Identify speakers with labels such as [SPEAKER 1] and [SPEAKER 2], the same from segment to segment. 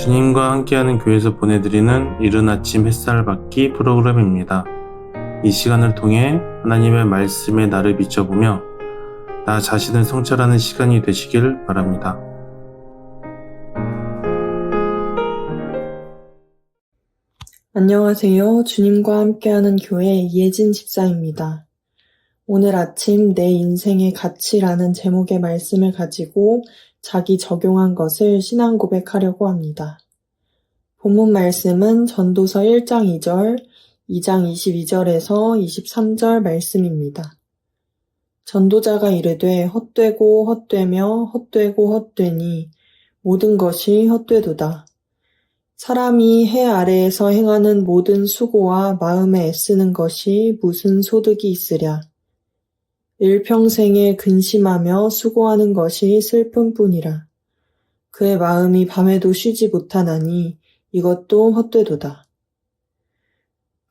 [SPEAKER 1] 주님과 함께하는 교회에서 보내드리는 이른 아침 햇살 받기 프로그램입니다. 이 시간을 통해 하나님의 말씀에 나를 비춰보며 나 자신을 성찰하는 시간이 되시길 바랍니다.
[SPEAKER 2] 안녕하세요. 주님과 함께하는 교회 이혜진 집사입니다. 오늘 아침 내 인생의 가치라는 제목의 말씀을 가지고 자기 적용한 것을 신앙 고백하려고 합니다. 본문 말씀은 전도서 1장 2절, 2장 22절에서 23절 말씀입니다. 전도자가 이르되 헛되고 헛되며 헛되고 헛되니 모든 것이 헛되도다. 사람이 해 아래에서 행하는 모든 수고와 마음에 애쓰는 것이 무슨 소득이 있으랴. 일평생에 근심하며 수고하는 것이 슬픔뿐이라. 그의 마음이 밤에도 쉬지 못하나니 이것도 헛되도다.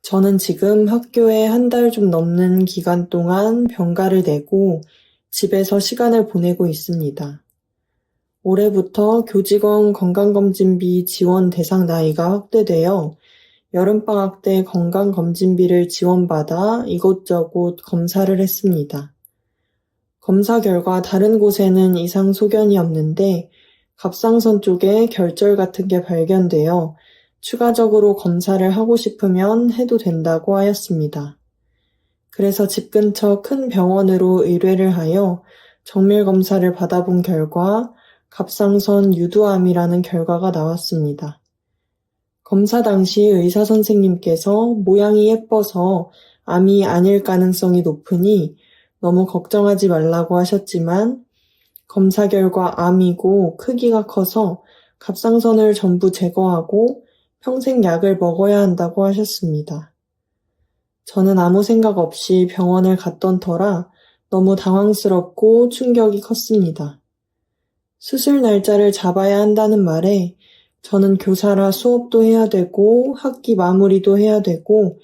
[SPEAKER 2] 저는 지금 학교에 한 달 좀 넘는 기간 동안 병가를 내고 집에서 시간을 보내고 있습니다. 올해부터 교직원 건강검진비 지원 대상 나이가 확대되어 여름방학 때 건강검진비를 지원받아 이곳저곳 검사를 했습니다. 검사 결과 다른 곳에는 이상 소견이 없는데 갑상선 쪽에 결절 같은 게 발견되어 추가적으로 검사를 하고 싶으면 해도 된다고 하였습니다. 그래서 집 근처 큰 병원으로 의뢰를 하여 정밀검사를 받아본 결과 갑상선 유두암이라는 결과가 나왔습니다. 검사 당시 의사 선생님께서 모양이 예뻐서 암이 아닐 가능성이 높으니 너무 걱정하지 말라고 하셨지만 검사 결과 암이고 크기가 커서 갑상선을 전부 제거하고 평생 약을 먹어야 한다고 하셨습니다. 저는 아무 생각 없이 병원을 갔던 터라 너무 당황스럽고 충격이 컸습니다. 수술 날짜를 잡아야 한다는 말에 저는 교사라 수업도 해야 되고 학기 마무리도 해야 되고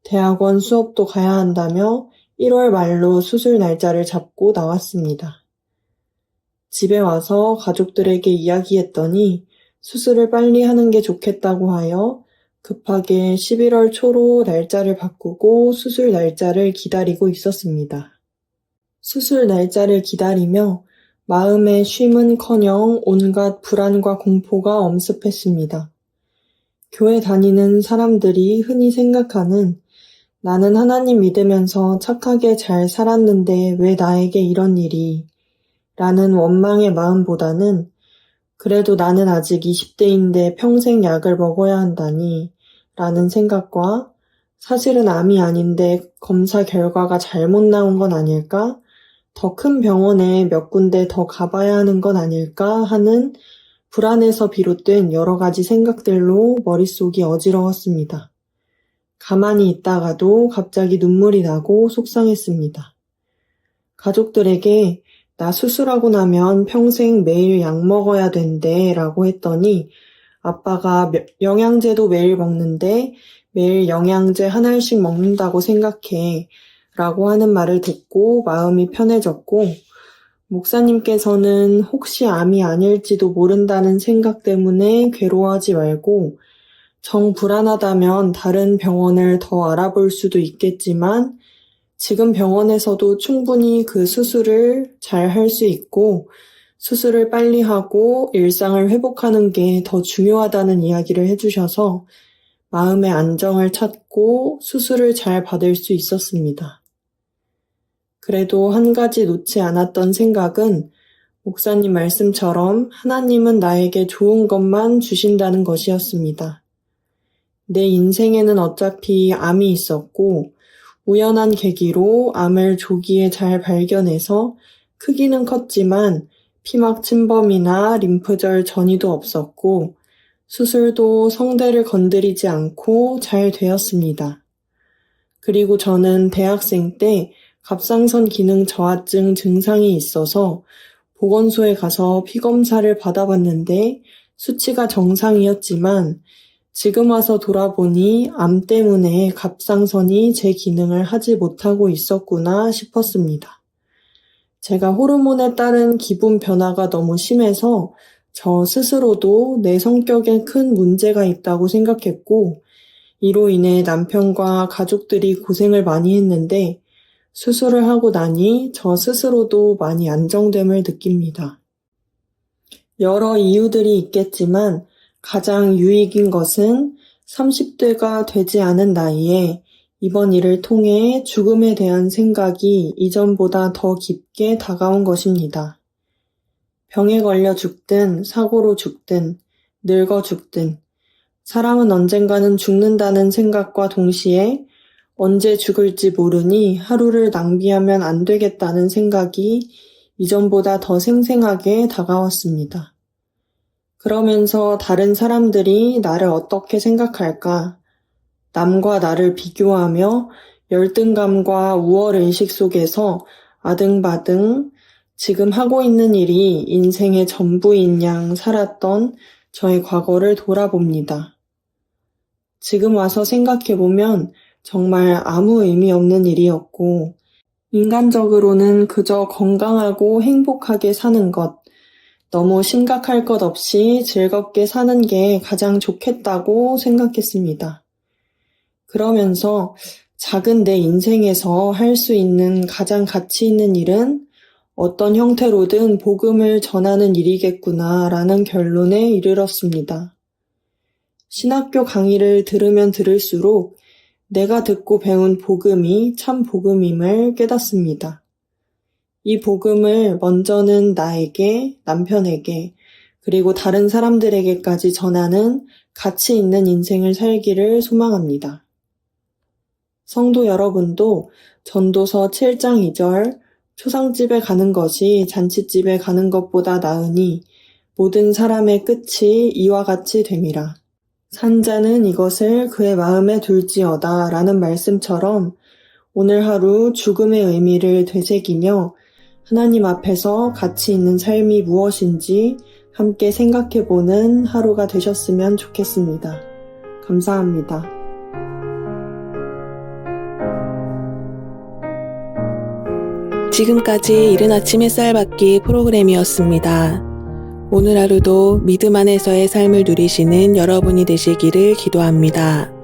[SPEAKER 2] 대학원 수업도 가야 한다며 1월 말로 수술 날짜를 잡고 나왔습니다. 집에 와서 가족들에게 이야기했더니 수술을 빨리 하는 게 좋겠다고 하여 급하게 11월 초로 날짜를 바꾸고 수술 날짜를 기다리고 있었습니다. 수술 날짜를 기다리며 마음의 쉼은커녕 온갖 불안과 공포가 엄습했습니다. 교회 다니는 사람들이 흔히 생각하는 나는 하나님 믿으면서 착하게 잘 살았는데 왜 나에게 이런 일이? 라는 원망의 마음보다는 그래도 나는 아직 20대인데 평생 약을 먹어야 한다니 라는 생각과 사실은 암이 아닌데 검사 결과가 잘못 나온 건 아닐까? 더 큰 병원에 몇 군데 더 가봐야 하는 건 아닐까 하는 불안에서 비롯된 여러 가지 생각들로 머릿속이 어지러웠습니다. 가만히 있다가도 갑자기 눈물이 나고 속상했습니다. 가족들에게 나 수술하고 나면 평생 매일 약 먹어야 된대 라고 했더니 아빠가 영양제도 매일 먹는데 매일 영양제 한 알씩 먹는다고 생각해 라고 하는 말을 듣고 마음이 편해졌고 목사님께서는 혹시 암이 아닐지도 모른다는 생각 때문에 괴로워하지 말고 정 불안하다면 다른 병원을 더 알아볼 수도 있겠지만 지금 병원에서도 충분히 그 수술을 잘 할 수 있고 수술을 빨리 하고 일상을 회복하는 게 더 중요하다는 이야기를 해주셔서 마음의 안정을 찾고 수술을 잘 받을 수 있었습니다. 그래도 한 가지 놓지 않았던 생각은 목사님 말씀처럼 하나님은 나에게 좋은 것만 주신다는 것이었습니다. 내 인생에는 어차피 암이 있었고 우연한 계기로 암을 조기에 잘 발견해서 크기는 컸지만 피막 침범이나 림프절 전이도 없었고 수술도 성대를 건드리지 않고 잘 되었습니다. 그리고 저는 대학생 때 갑상선 기능 저하증 증상이 있어서 보건소에 가서 피검사를 받아봤는데 수치가 정상이었지만 지금 와서 돌아보니 암 때문에 갑상선이 제 기능을 하지 못하고 있었구나 싶었습니다. 제가 호르몬에 따른 기분 변화가 너무 심해서 저 스스로도 내 성격에 큰 문제가 있다고 생각했고, 이로 인해 남편과 가족들이 고생을 많이 했는데, 수술을 하고 나니 저 스스로도 많이 안정됨을 느낍니다. 여러 이유들이 있겠지만 가장 유익인 것은 30대가 되지 않은 나이에 이번 일을 통해 죽음에 대한 생각이 이전보다 더 깊게 다가온 것입니다. 병에 걸려 죽든 사고로 죽든 늙어 죽든 사람은 언젠가는 죽는다는 생각과 동시에 언제 죽을지 모르니 하루를 낭비하면 안 되겠다는 생각이 이전보다 더 생생하게 다가왔습니다. 그러면서 다른 사람들이 나를 어떻게 생각할까? 남과 나를 비교하며 열등감과 우월의식 속에서 아등바등 지금 하고 있는 일이 인생의 전부인 양 살았던 저의 과거를 돌아봅니다. 지금 와서 생각해보면 정말 아무 의미 없는 일이었고, 인간적으로는 그저 건강하고 행복하게 사는 것, 너무 심각할 것 없이 즐겁게 사는 게 가장 좋겠다고 생각했습니다. 그러면서 작은 내 인생에서 할 수 있는 가장 가치 있는 일은 어떤 형태로든 복음을 전하는 일이겠구나라는 결론에 이르렀습니다. 신학교 강의를 들으면 들을수록 내가 듣고 배운 복음이 참 복음임을 깨닫습니다. 이 복음을 먼저는 나에게, 남편에게, 그리고 다른 사람들에게까지 전하는 가치 있는 인생을 살기를 소망합니다. 성도 여러분도 전도서 7장 2절 초상집에 가는 것이 잔치집에 가는 것보다 나으니 모든 사람의 끝이 이와 같이 됨이라. 산자는 이것을 그의 마음에 둘지어다 라는 말씀처럼 오늘 하루 죽음의 의미를 되새기며 하나님 앞에서 가치 있는 삶이 무엇인지 함께 생각해보는 하루가 되셨으면 좋겠습니다. 감사합니다.
[SPEAKER 3] 지금까지 이른 아침 햇살 받기 프로그램이었습니다. 오늘 하루도 믿음 안에서의 삶을 누리시는 여러분이 되시기를 기도합니다.